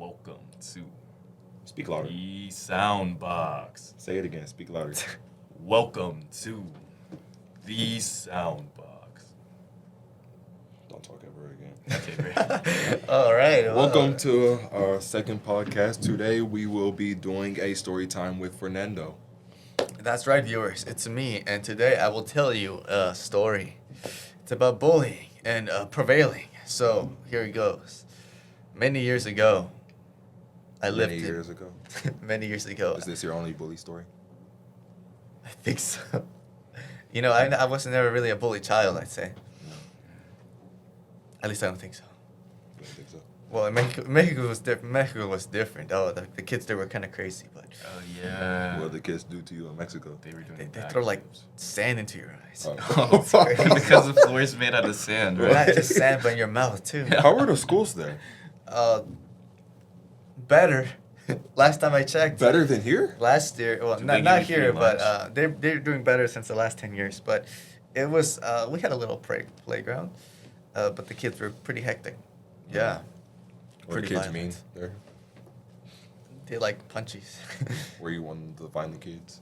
Welcome to Speak louder. the Soundbox. Say it again. Speak louder. Welcome to the Soundbox. Don't talk ever again. Okay, great. All right. Welcome to our second podcast. Today we will be doing a story time with Fernando. That's right, viewers. It's me, and today I will tell you a story. It's about bullying and prevailing. So here it goes. Many years ago, Many years ago. Many years ago. Is this your only bully story? I think so. You know, I was never really a bully child, I'd say. No. At least I don't think so. You don't think so? Well, Mexico was different. Mexico was different. Oh, the kids there were kind of crazy, but Oh, yeah. What did the kids do to you in Mexico? They were doing they throw like backflips. sand into your eyes. Oh. Because the floor is made out of sand, Not right? just sand, but in your mouth too. How were the schools there? Better. Last time I checked. Better than here? Last year, well, Do they not give you here, free but lunch? they're doing better since the last 10 years. But it was we had a little playground, but the kids were pretty hectic. Yeah, What do pretty kids violent. mean there? They like punchies. Where you wanted to find the kids?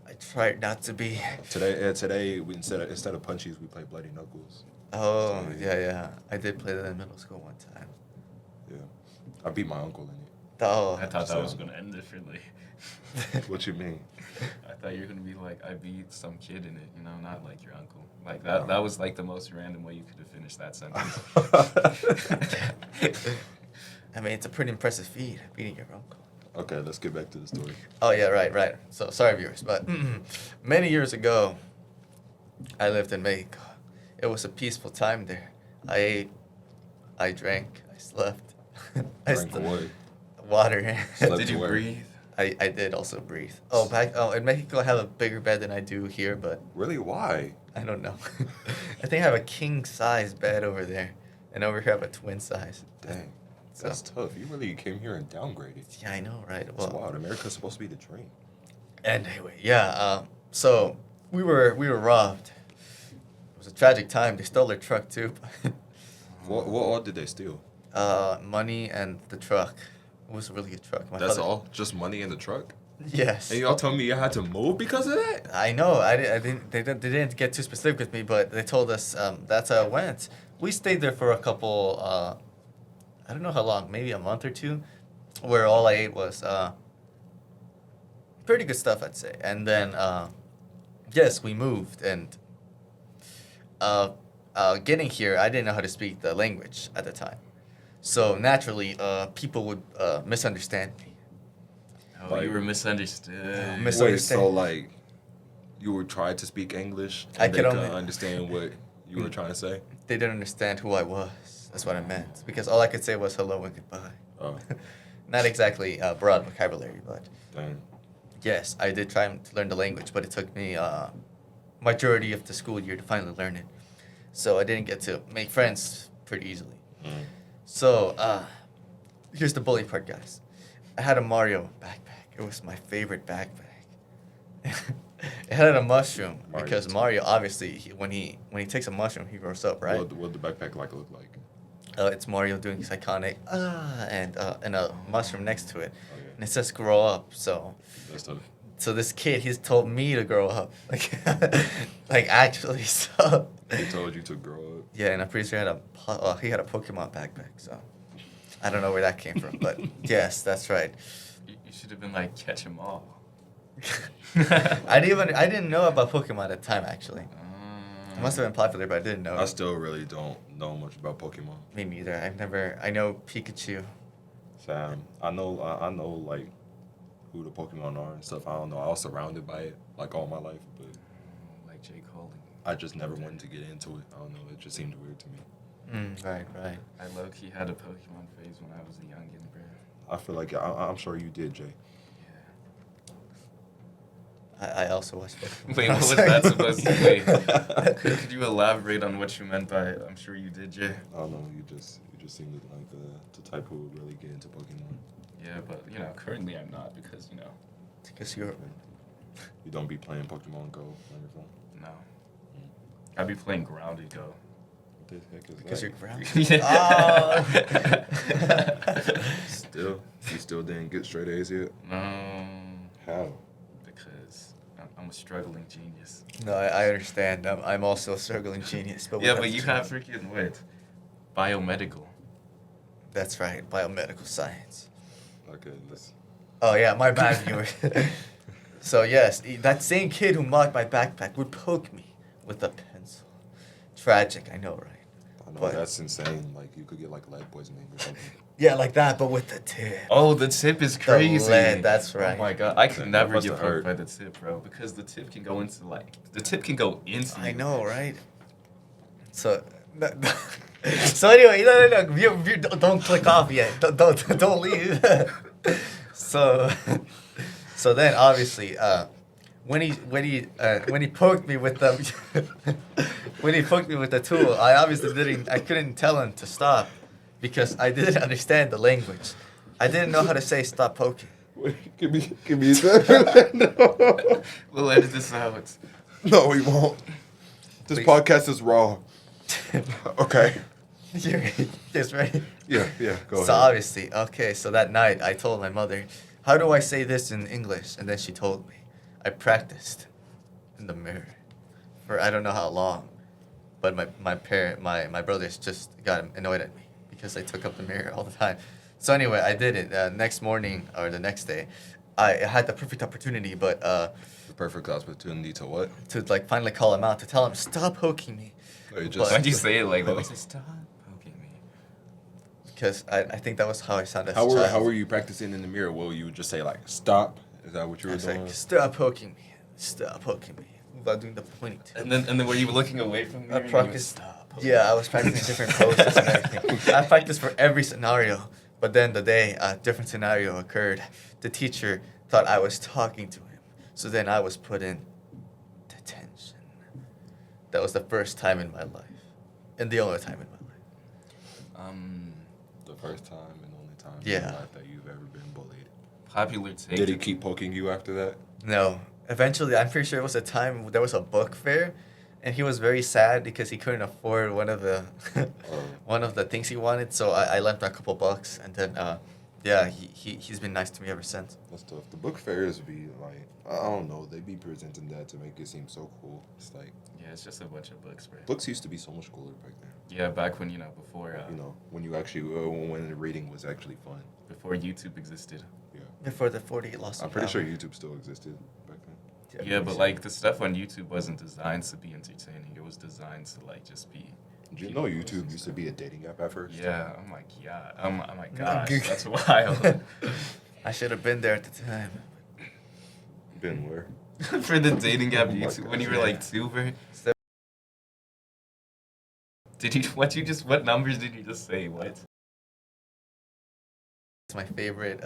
I tried not to be. Today we instead of punchies we play bloody knuckles. Oh yeah. I did play that in middle school one time. Yeah, I beat my uncle in Oh, I thought that was going to end differently. it. What you mean? I thought you were going to be like, I beat some kid in it, you know, not like your uncle. Like, that was like the most random way you could have finished that sentence. I mean, it's a pretty impressive feat, beating your uncle. Okay, let's get back to the story. Oh yeah, right. So sorry, viewers, but many years ago, I lived in Mexico. It was a peaceful time there. I ate, I drank, I slept. Drank what? Water. Slept Did you where? breathe? I did also breathe. In Mexico I have a bigger bed than I do here, but Really? Why? I don't know. I think I have a king size bed over there, and over here I have a twin size. Dang, So- that's tough. You really came here and downgraded. Yeah, I know, right? That's wild. America's supposed to be the dream. And anyway, yeah. So we were robbed. It was a tragic time. They stole their truck too. What did they steal? Money and the truck. It was a really good truck. My That's father- all? Just money in the truck? Yes. And y'all tell me you had to move because of that? I know. I didn't. They didn't get too specific with me, but they told us that's how it went. We stayed there for a couple. I don't know how long. Maybe a month or two, where all I ate was pretty good stuff, I'd say. And then yes, we moved, and getting here, I didn't know how to speak the language at the time, so naturally, people would misunderstand me. Oh, you were misunderstood. Wait, so like, you would try to speak English I and they could couldn't only- understand what you were trying to say? They didn't understand who I was. That's what I meant, because all I could say was hello and goodbye. Oh, Not exactly broad vocabulary, but dang. yes, I did try to learn the language, but it took me majority of the school year to finally learn it. So I didn't get to make friends pretty easily. Mm. So here's the bully part, guys. I had a Mario backpack. It was my favorite backpack. It had a mushroom Mario because too. Mario obviously when he takes a mushroom he grows up, right? What the backpack look like? It's Mario doing his iconic and a mushroom next to it, Oh, yeah. and it says grow up. So That's tough. so this kid he's told me to grow up, like actually. So He told you to grow up. yeah, and I'm pretty sure he had a Pokemon backpack. So I don't know where that came from, but yes, that's right. You should have been like, catch them all. I didn't know about Pokemon at the time actually. It must have been popular, but I didn't know. I still really don't know much about Pokemon. Me neither. I know Pikachu. Sam, I know like who the Pokemon are and stuff. I don't know. I was surrounded by it like all my life, but Like J. Cole. I just never wanted to get into it. I don't know. It just seemed weird to me. Right. I low-key had a Pokemon phase when I was a youngin', bro. I feel like I'm sure you did, Jay. I also watched Pokemon. Wait, what was that supposed to be? Could you elaborate on what you meant by I'm sure you did, Jay? I don't know. You just seemed like the type who would really get into Pokemon. Yeah, but, you know, currently I'm not because, you know, Because you're. You don't be playing Pokemon Go on your phone. no. I'd be playing Grounded Go. What the heck is Because that? you're grounded. Yeah. Oh. Still. still didn't get straight A's yet? No, How? because I'm a struggling genius. No, I understand. I'm also a struggling genius. But we Yeah, have but to you try. have freaking what? Biomedical. That's right, biomedical science. Okay, let's. Oh yeah, my bad, viewer. So yes, that same kid who mocked my backpack would poke me with a pencil. Tragic, I know, right? I know But- that's insane. Like you could get like lead poisoning or something. Yeah, like that, but with the tip. Oh, the tip is crazy. lead, that's right. Oh my god, I could That never must get have poked hurt. by the tip, bro, because the tip can go into I you. know, right? So, so anyway, no, you don't click off yet. Don't leave. so, so then obviously, when he poked me with the when he poked me with the tool, I couldn't tell him to stop because I didn't understand the language. I didn't know how to say stop poking. Wait, give me a second. No. We'll edit this out. No, we won't. This Please. podcast is raw. Okay. You're just right. Yeah, go So ahead. obviously, okay, so that night I told my mother, how do I say this in English? And then she told me. I practiced in the mirror for I don't know how long. But my brothers just got annoyed at me because I took up the mirror all the time. So anyway, I did it. Next morning or the next day, I had the perfect opportunity, but The perfect opportunity to what? to like finally call him out, to tell him, stop poking me. Or you But- Why'd you say it like that? Why'd you say stop poking me? Because I think that was how I sounded as How a were child. how were you practicing in the mirror? Well, you would just say like stop. Is that what you I were was doing? like, stop poking me. Stop poking me. Without doing the pointing. And then were you looking away from me? I and you would practiced. stop poking Yeah, I was practicing different poses and everything. I practiced for every scenario. But then the day a different scenario occurred, the teacher thought I was talking to him. So then I was put in detention. That was the first time in my life. And the only time in my life. The first time and only time in Yeah. your life that you've ever been bullied. Popular take. Did he keep poking you after that? No. Eventually, I'm pretty sure it was a time there was a book fair, and he was very sad because he couldn't afford one of the one of the things he wanted. So I lent him a couple bucks, and then yeah, he's been nice to me ever since. That's tough. The book fairs be like, I don't know, they be presenting that to make it seem so cool. It's like, Yeah, it's just a bunch of books, bro. books used to be so much cooler back then. Yeah, back when before When you actually, when the reading was actually fun. before YouTube existed. Yeah. Before the 48 lost. I'm pretty sure YouTube still existed back then. Yeah, but like the stuff on YouTube wasn't designed to be entertaining. It was designed to like just be. Did you know YouTube used to be a dating app at first? Yeah, I'm like, yeah, oh my gosh, that's wild. I should have been there at the time. Been where? For the dating app Oh my YouTube when you gosh, were yeah. like 2, bro. So- What numbers did you just say? What? It's my favorite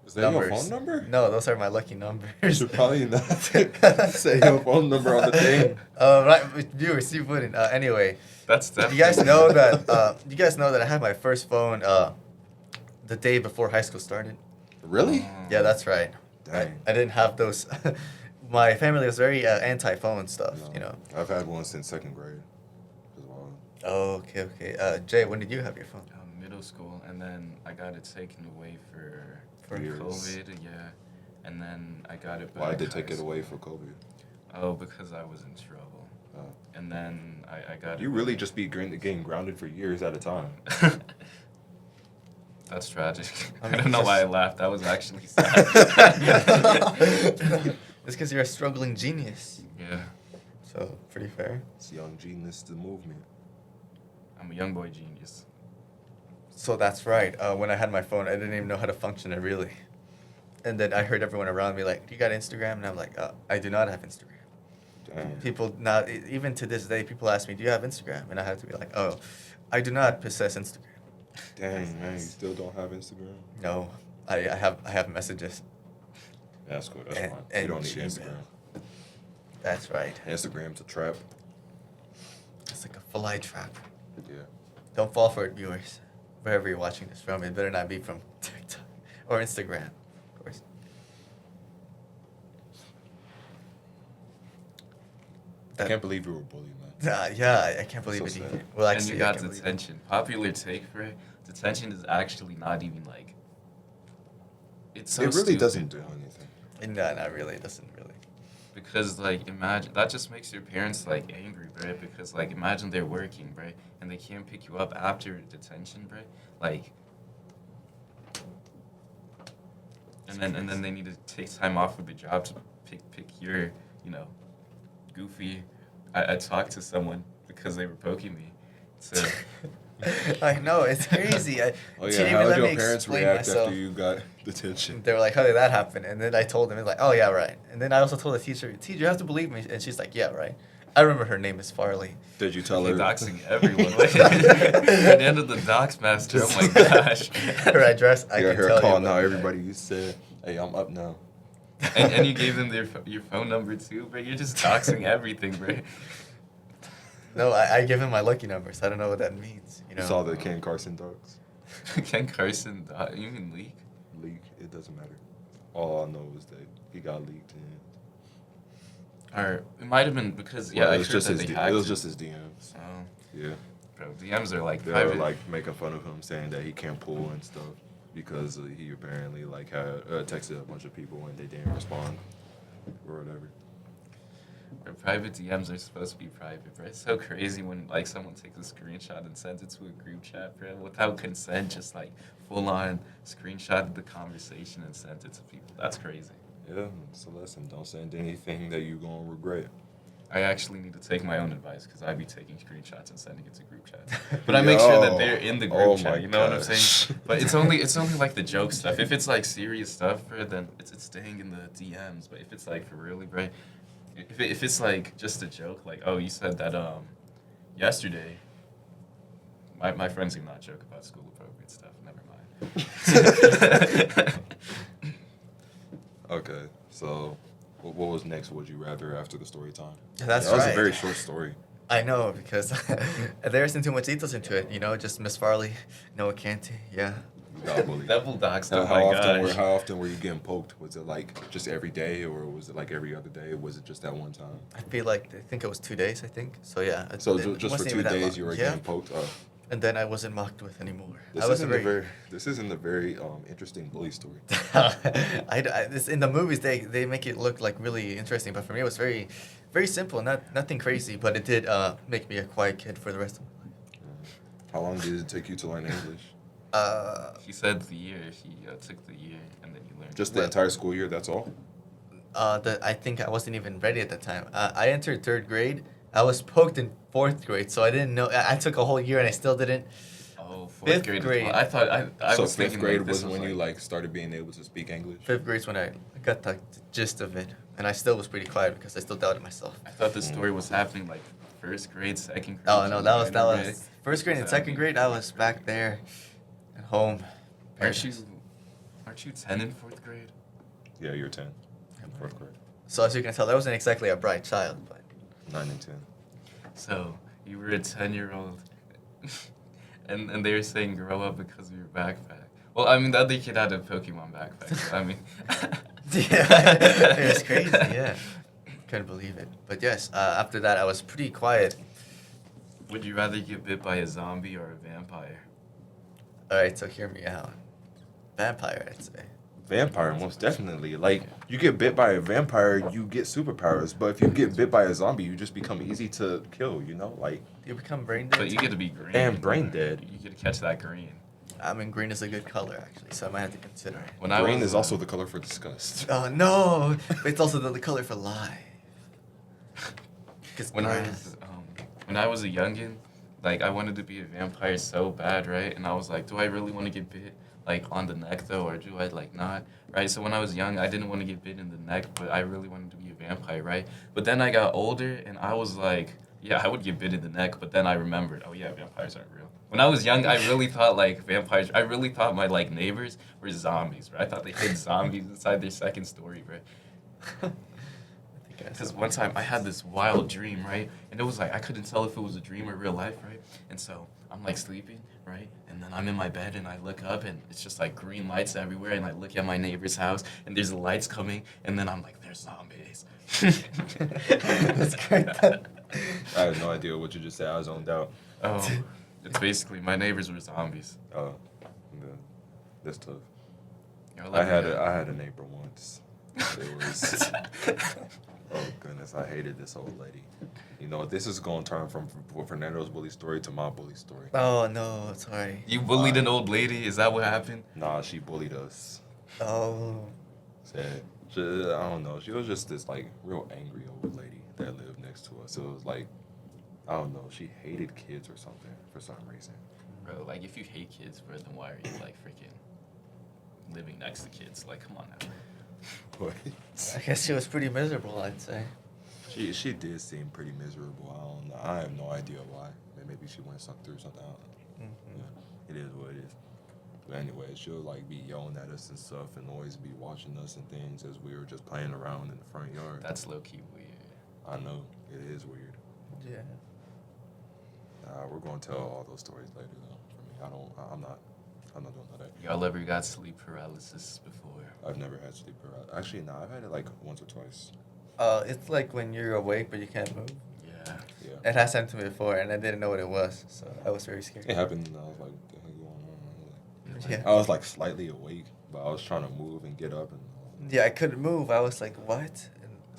Is that your numbers. phone number? No, those are my lucky numbers. You should probably not say your phone number on the thing. Right, viewers, you wouldn't. Anyway, That's you definitely. guys know that. You guys know that I had my first phone the day before high school started. Really? Yeah, that's right. Dang. I didn't have those. My family was very anti-phone stuff. No, You know. I've had one since second grade. As well. Oh, okay. Jay, when did you have your phone? Middle school, and then I got it taken away for Years. COVID. Yeah, and then I got it back. Why did they high take it school. away for COVID? Oh, because I was in trouble. Oh. And then I got You it really back. just be getting grounded for years at a time. That's tragic. I I, mean, don't know just- why I laughed. That was actually sad. It's because you're a struggling genius. Yeah, So pretty fair. It's Young Genius, the movement. I'm a young boy genius. So that's right. When I had my phone, I didn't even know how to function it really. And then I heard everyone around me like, "Do you got Instagram?" And I'm like, "I do not have Instagram." Damn. People now, even to this day, people ask me, "Do you have Instagram?" And I have to be like, "Oh, I do not possess Instagram." Dang, man, you still don't have Instagram? No, I have messages. That's cool, that's And- fine. and You don't need Gmail. Instagram. That's right. Instagram's a trap. It's like a fly trap. Yeah. Don't fall for it, viewers. Wherever you're watching this from, it better not be from TikTok or Instagram, of course. I can't believe you were bullied, man. Yeah, I can't believe So it sad. either. Well, And actually, you I got can't believe it. detention. Popular take for it. Detention is actually not even like it's so It really stupid. doesn't do anything. No, not really. It doesn't really. Because like imagine that just makes your parents like angry, right? Because like imagine they're working, right, and they can't pick you up after detention, right? Like, and then they need to take time off of the job to pick your, you know, goofy. I talked to someone because they were poking me, so I know, it's crazy. Oh she yeah, didn't how even did let your me parents explain react myself. after you got detention? They were like, "How did that happen?" And then I told them, it's like, "Oh yeah, right." And then I also told the teacher, "You have to believe me." And she's like, "Yeah, right." I remember her name is Farley. Did you tell you're her? doxing everyone. Like, Fernando the dox master. Oh my gosh. Her address, I Yeah, can her tell call you. now. but- Everybody, you said, "Hey, I'm up now." And you gave them your phone number too, bro. You're just doxing everything, bro. No, I give him my lucky numbers. I don't know what that means. You You know. saw the Ken Carson docs Ken Carson, you mean leak? leak. It doesn't matter. All I know is that he got leaked, and Or it might have been because well, I it was heard just that his. they It hacked was it. just his DMs. Oh, Yeah, bro, DMs are like they were private. like making fun of him, saying that he can't pull and stuff because he apparently like had texted a bunch of people and they didn't respond or whatever. Bro, private DMs are supposed to be private, bro. It's so crazy when like someone takes a screenshot and sends it to a group chat, bro, without consent, just like full on screenshotted the conversation and sent it to people. That's crazy. Yeah, it's a lesson. Don't send anything that you gonna regret. I actually need to take my own advice because I be taking screenshots and sending it to group chats. But I make sure that they're in the group Oh chat. my You know what I'm gosh. saying? But it's only like the joke stuff. If it's like serious stuff, bro, then it's staying in the DMs. But if it's like for really, bro, if it's like just a joke, like oh you said that yesterday. My friends do not joke about school appropriate stuff. Never mind. Okay, so what was next? Would you rather after the story time? That's that was right. a very short story. I know because there isn't too much details into it. You know, just Miss Farley, Noah Canty. Yeah. You got bullied. Double doxed. Now, Oh my gosh. how often were you getting poked? Was it like just every day, or was it like every other day? Was it just that one time? I feel like I think it was 2 days. I think so. Yeah. So it just for wasn't 2 even that days long. you were Yeah. getting poked. And then I wasn't mocked with anymore. This I was isn't a very interesting bully story. This, in the movies, they make it look like really interesting, but for me, it was very, very simple. Nothing crazy, but it did make me a quiet kid for the rest of my life. How long did it take you to learn English? He said the year. He took the year and then he learned. Just the Well- entire school year. That's all. I think I wasn't even ready at that time. I entered 3rd grade. I was poked in 4th grade, so I didn't know. I took a whole year and I still didn't. Oh, Fifth 4th grade. grade. I thought I So was fifth thinking grade like, this was when you like started being able to speak English. 5th grade's when I got the gist of it, and I still was pretty quiet because I still doubted myself. I thought the story was happening like 1st grade, 2nd grade. Oh no, that was kindergarten, 1st grade and 2nd grade. I was back there, at home. Aren't you 10 in 4th grade? Yeah, you're 10. In 4th grade. So as you can tell, I wasn't exactly a bright child, but 9 and 10. So you were a 10-year-old, and they were saying grow up because of your backpack. Well, I mean the other kid had a Pokemon backpack. So, I mean, yeah, it was crazy. Yeah, couldn't believe it. But yes, after that, I was pretty quiet. would you rather get bit by a zombie or a vampire? All right, so hear me out. Vampire, I'd say. Vampire, most definitely. Like, you get bit by a vampire, you get superpowers. But if you get bit by a zombie, you just become easy to kill, you know? Like, You become brain dead. But you get to be green. And brain dead. You get to catch that green. I mean, green is a good color, actually, so I might have to consider it. When I green was, is also the color for disgust. Oh, no! But it's also the color for life. Because when I was a youngin, like I wanted to be a vampire so bad, right? And I was like, do I really want to get bit like on the neck though, or do I like not, right? So when I was young, I didn't want to get bit in the neck, but I really wanted to be a vampire, right? But then I got older and I was like, yeah, I would get bit in the neck, but then I remembered, oh yeah, vampires aren't real. When I was young, I really thought like vampires. I really thought my like neighbors were zombies, right? I thought they hid zombies inside their second story, right? Because one time I had this wild dream, right? And it was like, I couldn't tell if it was a dream or real life, right? And so I'm like sleeping, right? And then I'm in my bed and I look up and it's just like green lights everywhere. And I look at my neighbor's house and there's lights coming. And then I'm like, there's zombies. That's great. I have no idea what you just said. I was zoned out. Oh, it's basically my neighbors were zombies. Oh, yeah. That's tough. I had a neighbor once. It was oh goodness, I hated this old lady. You know, this is going to turn from Fernando's bully story to my bully story. Oh no, sorry. You bullied an old lady? Is that what happened? Nah, she bullied us. Oh. Said, I don't know. She was just this like real angry old lady that lived next to us. So it was like, I don't know. She hated kids or something for some reason. Bro, like if you hate kids, bro, then why are you like freaking living next to kids? Like, come on now. But I guess she was pretty miserable, I'd say. she did seem pretty miserable. I don't know. I have no idea why. Maybe she went through something. I don't know. Mm-hmm. Yeah, it is what it is. But anyway, she'll like be yelling at us and stuff, and always be watching us and things as we were just playing around in the front yard. That's low key weird. I know it is weird. Yeah. We're gonna tell all those stories later though. For me, I'm not doing that. Y'all ever got sleep paralysis before? I've never had sleep paralysis. Actually, no, I've had it like once or twice. It's like when you're awake but you can't move. Yeah. Yeah. It has happened to me before, and I didn't know what it was, so I was very scared. It happened, and I was like, "What the heck going on?" Yeah. I was like slightly awake, but I was trying to move and get up, and Yeah, I couldn't move. I was like, what?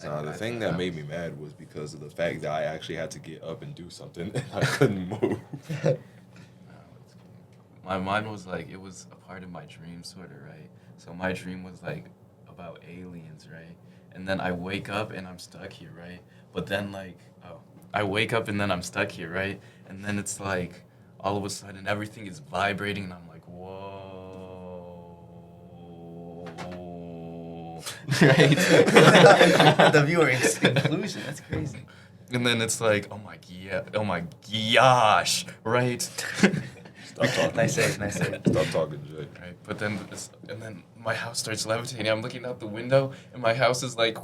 the thing that made me mad was because of the fact that I actually had to get up and do something, and I couldn't move. My mind was like, it was a part of my dream, sort of, right? So my dream was like about aliens, right? And then I wake up and I'm stuck here, right? But then like, I wake up and then I'm stuck here, right? And then it's like, all of a sudden everything is vibrating and I'm like, whoa. Right? The viewer inclusion, that's crazy. And then it's like, oh my gosh, right? Stop talking. Nice save, nice save. Stop talking, Jay. Right, but then and then my house starts levitating. I'm looking out the window, and my house is like,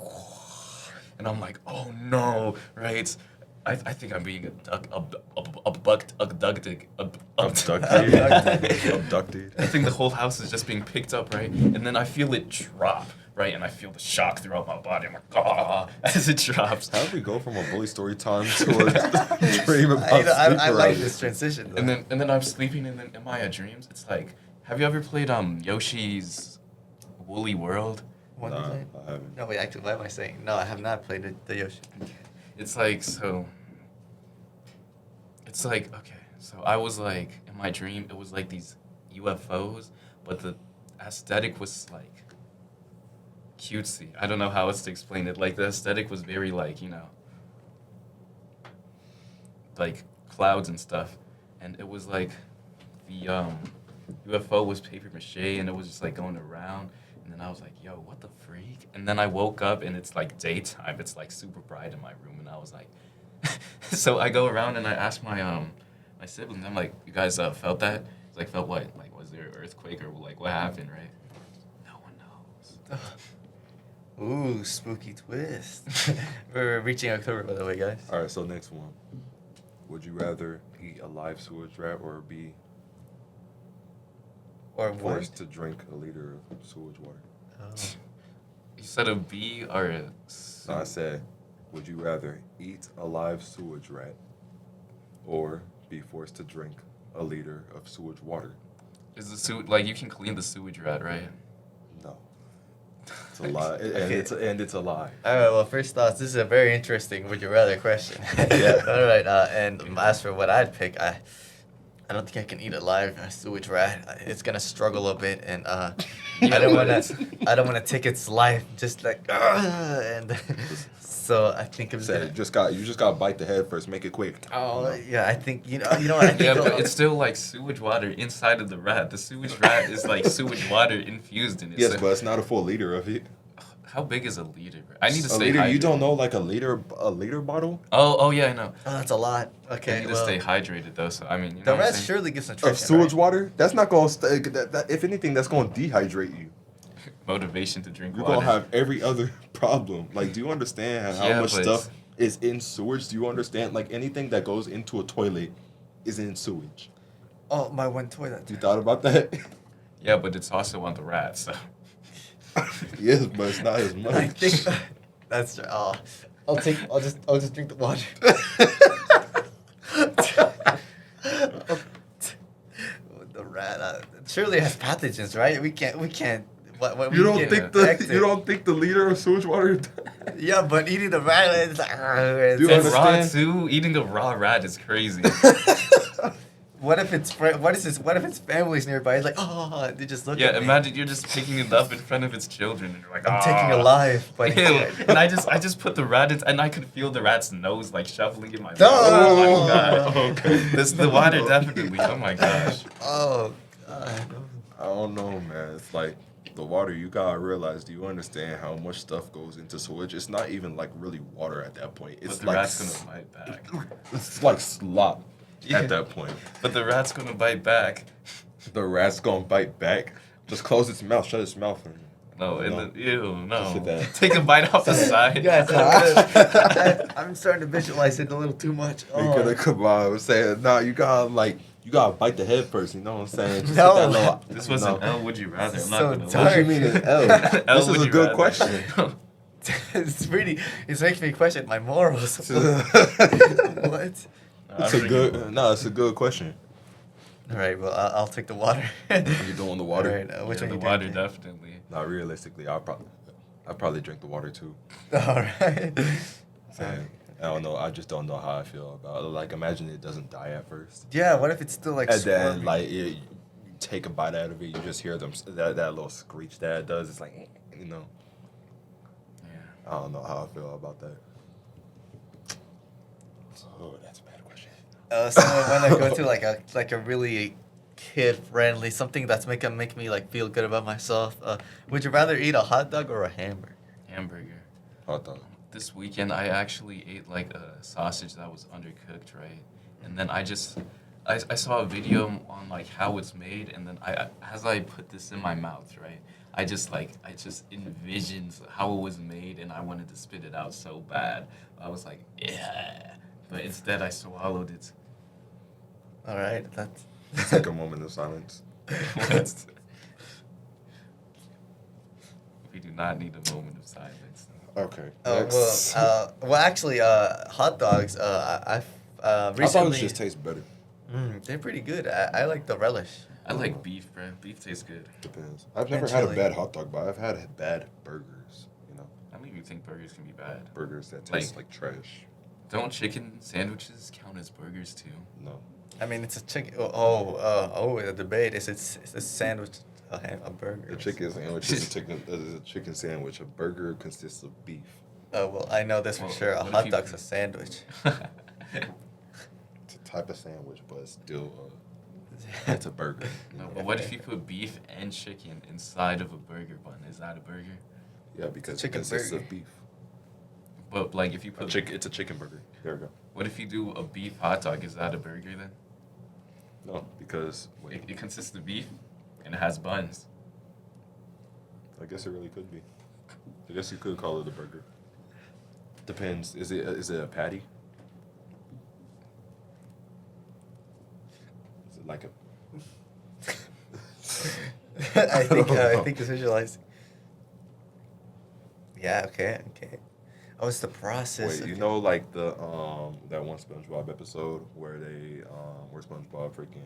and I'm like, oh no, right? I think I'm being abducted. Abducted. I think the whole house is just being picked up, right? And then I feel it drop, right? And I feel the shock throughout my body. I'm like, as it drops. How did we go from a bully story time to a dream about sleep I like paralysis? this transition. Though. And then I'm sleeping, and then in my dreams, it's like, have you ever played Yoshi's Woolly World? What Nah, is it? I haven't. No, wait, actually, what am I saying? No, I have not played the Yoshi. It's like, so, it's like, okay, so I was like, in my dream, it was like these UFOs, but the aesthetic was like cutesy. I don't know how else to explain it. Like, the aesthetic was very like, you know, like clouds and stuff. And it was like, the UFO was paper mache, and it was just like going around. And then I was like, yo, what the freak? And then I woke up and it's like daytime. It's like super bright in my room. And I was like, so I go around and I ask my my siblings, I'm like, you guys felt that? It's like, felt what? Like, was there an earthquake or like what happened, right? No one knows. Ooh, spooky twist. We're reaching October, by the way, guys. All right, so next one. Would you rather eat a live sewage rat or be Or forced what? to drink a liter of sewage water? Oh. You said a bee or a... No, I said, would you rather eat a live sewage rat or be forced to drink a liter of sewage water? Is the sewage... Like, you can clean the sewage rat, right? No. It's a lie. Okay. And it's a lie. All right, well, first thoughts, this is a very interesting would you rather question. Yeah. All right, and as for what I'd pick, I don't think I can eat a live sewage rat. It's gonna struggle a bit, and I don't wanna take its life just like and so I think I'm Said you just got to bite the head first. Make it quick. Oh yeah, I think you know what I think. Yeah, but it's still like sewage water inside of the rat. The sewage rat is like sewage water infused in it. Yes, so but it's not a full liter of it. how big is a liter? I need to A stay liter, hydrated. you don't know like a liter bottle Oh yeah, I know. Oh, that's a lot. I Okay, need to well, stay hydrated though, so I mean, you know the what I'm rat saying? surely gets nutrition. of sewage right? water? That's not going to if anything that's going to dehydrate you. Motivation to drink You're water. going to have every other problem. Like, do you understand how Yeah, much but stuff is in sewage? Do you understand like anything that goes into a toilet is in sewage? Oh, my one toilet. You thought about that? Yeah, but it's also on the rat, so. Yes, but it's not as much. I think that's true. Oh, I'll just drink the water. The rat surely has pathogens, right? We can't What You we don't get think infected. the you don't think the liter of sewage water? Yeah, but eating the rat, it's like. Do you And raw understand? too. Eating a raw rat is crazy. What if it's what is this? What if it's families nearby? It's like, oh, they just look Yeah, at me. imagine you're just picking it up in front of its children, and you're like, I'm taking a "Ah." life, but Ew. And I just put the rat in, and I could feel the rat's nose like shuffling in my mouth. No! Oh my gosh. Okay. This the water definitely. Oh my gosh. Oh god. I don't know, man. It's like the water. You gotta realize. Do you understand how much stuff goes into sewage? It's not even like really water at that point. It's But the like rat's gonna bite back. It's like slop Yeah. at that point. But the rat's gonna bite back. The rat's gonna bite back. Just close its mouth. Shut its mouth. And, No, and No. then, ew, Just sit no. down. Take a bite off the side. Guys, I'm starting to visualize it a little too much. They could have come on and saying, "Nah, you gotta bite the head first." You know what I'm saying? Just No. hit that little- This was no. an L. Would you rather? This is I'm not so gonna dark. What you mean an L? L, This is would a you good rather? question. It's making me question my morals. It's What? a good question. All right, well, I'll take the water. You doing the water? All right, which Yeah, one the you water drinking? definitely. Not realistically, I'd probably drink the water too. All right. And I don't know. I just don't know how I feel about it. Like, imagine it doesn't die at first, Yeah, what if it's still like and then squirming? like you take a bite out of it, you just hear that little screech that it does. It's like, you know. Yeah. I don't know how I feel about that. Oh, that's a bad question. So when I go to like a really kid friendly, something that's make me like feel good about myself. Would you rather eat a hot dog or a hamburger? Hamburger. Hot dog. This weekend, I actually ate like a sausage that was undercooked, right? And then I saw a video on like how it's made, and then as I put this in my mouth, right? I just envisioned how it was made, and I wanted to spit it out so bad. I was like, yeah, but instead I swallowed it. All right, that's. Take a moment of silence. What? We do not need a moment of silence. Okay. Well, actually, hot dogs. I've I recently. thought it just tastes better. They're pretty good. I like the relish. I like beef, bro. Beef tastes good. Depends. I've never And had a chili. bad hot dog, but I've had bad burgers. You know, I don't even think burgers can be bad. burgers that taste like trash. Don't chicken sandwiches count as burgers too? No. I mean, it's a chicken. The debate is it's a sandwich, a burger. A chicken sandwich is a chicken sandwich. A burger consists of beef. Oh well, I know this for Well, sure. A what if hot you- dog's a sandwich. It's a type of sandwich, but it's still it's a burger. No, but what if you put beef and chicken inside of a burger bun? Is that a burger? Yeah, because it chicken consists burger. of beef. But like if you put It's a chicken burger. There we go. what if you do a beef hot dog? Is that a burger then? No, because wait, It consists of beef and it has buns. I guess it really could be. I guess you could call it a burger. Depends. Is it a patty? Is it like a? I don't know. think it's visualizing. Yeah. Okay. Oh, it's the process. Wait, you okay. know, like the that one SpongeBob episode where they where SpongeBob freaking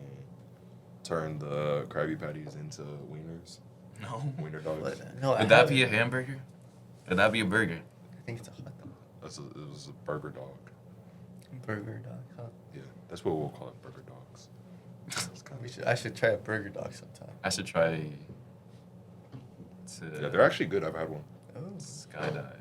turned the Krabby Patties into wieners, No. wiener dogs. What? No, Would that be a hamburger? Would that be a burger? I think it's a hot dog. It was a burger dog. Burger dog. Huh? Yeah, that's what we'll call it, burger dogs. It's kinda- I should try a burger dog sometime. I should try yeah, they're actually good. I've had one. Oh. skydive.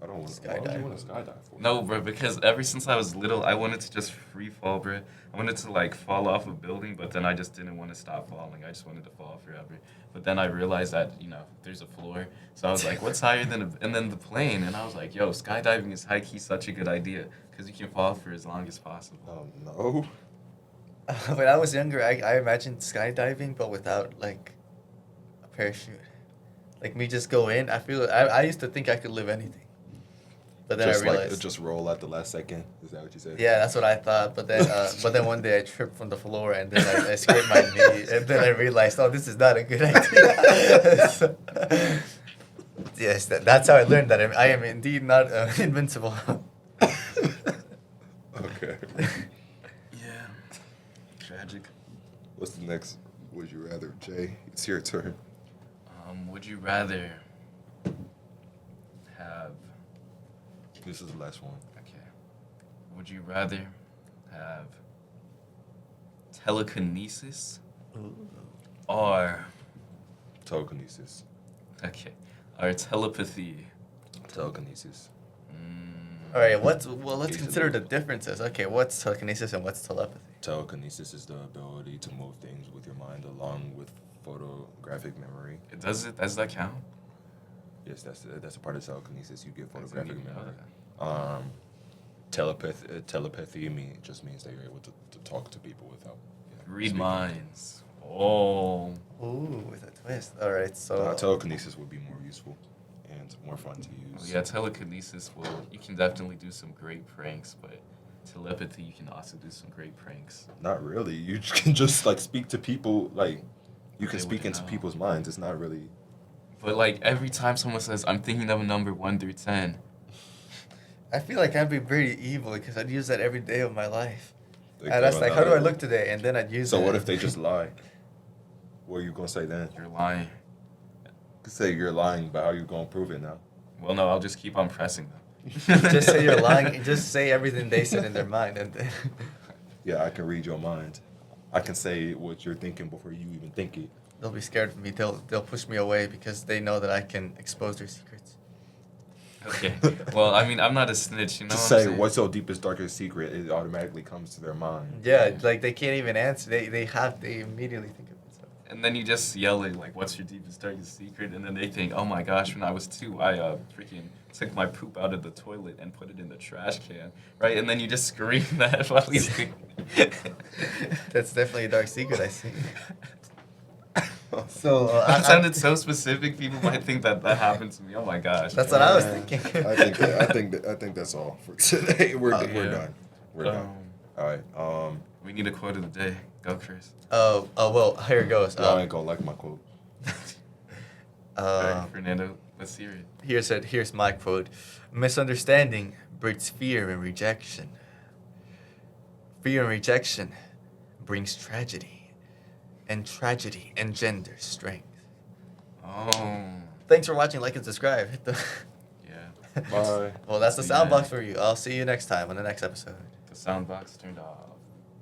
I don't want to. Skydive. Why would you want to skydive for? No, bro, because ever since I was little, I wanted to just free fall, bro. I wanted to like fall off a building, but then I just didn't want to stop falling. I just wanted to fall forever. But then I realized that, there's a floor. So I was like, what's higher than and then the plane? And I was like, yo, skydiving is high-key such a good idea because you can fall for as long as possible. No. When I was younger, I imagined skydiving, but without like a parachute. Like me just go in. I used to think I could live anything, but then Just I realized. just roll at the last second. Is that what you said? Yeah, that's what I thought. But then one day I tripped from the floor and then I scraped my knee and then I realized, oh, this is not a good idea. So, yes, that's how I learned that I am indeed not invincible. Okay. Yeah. Tragic. What's the next? Would you rather, Jay? It's your turn. Would Would you rather have... This is the last one. Okay. Would you rather have telekinesis Ooh. or... Telekinesis. Okay. Or telepathy? Telekinesis. All right, let's Easily. consider the differences. Okay, what's telekinesis and what's telepathy? Telekinesis is the ability to move things with your mind along with photographic memory. Does that count? Yes, that's a part of telekinesis. You get I didn't photographic even know memory. Telepathy just means that you're able to talk to people without Read speaking. minds. Oh. Ooh, with a twist. All right, so Telekinesis would be more useful and more fun to use. Yeah, telekinesis you can definitely do some great pranks, but telepathy, you can also do some great pranks. Not really. You can just like speak to people. Like you can They speak wouldn't into know. people's minds. It's not really. But like every time someone says, I'm thinking of a number 1 through 10, I feel like I'd be pretty evil because I'd use that every day of my life. Like, And that's they're like, how do I another- look today? And then I'd use So it. what if they just lie? What are you gonna say then? you're lying. You could say you're lying, but how you gonna prove it now? Well, no, I'll just keep on pressing them. Just say you're lying. Just say everything they said in their mind, and then Yeah, I can read your mind. I can say what you're thinking before you even think it. they'll be scared of me. They'll push me away because they know that I can expose their secrets. Okay. Well, I mean, I'm not a snitch, you know Just what I'm say saying? what's your deepest, darkest secret. It automatically comes to their mind. Yeah, like they can't even answer. They immediately think of it. So. And then you just yell it, like, what's your deepest, darkest secret? And then they think, oh my gosh, when I was 2, I freaking took my poop out of the toilet and put it in the trash can, right? And then you just scream that while you think. That's definitely a dark secret. I see. So That sounded so specific. People might think that happened to me. Oh my gosh. That's what I was Yeah. thinking. I think that's all for today. We're Yeah. done. We're done. All right. We need a quote of the day. Go, Chris. Oh, well, here it goes. Y'all ain't gonna like my quote. All right, Fernando, let's hear it. Here's my quote. Misunderstanding breeds fear and rejection. Fear and rejection brings tragedy. And tragedy engenders strength. Oh, Thanks for watching. Like and subscribe. Hit the yeah. Bye. Well, that's the See sound ya. box for you. I'll see you next time on the next episode. The sound box turned off.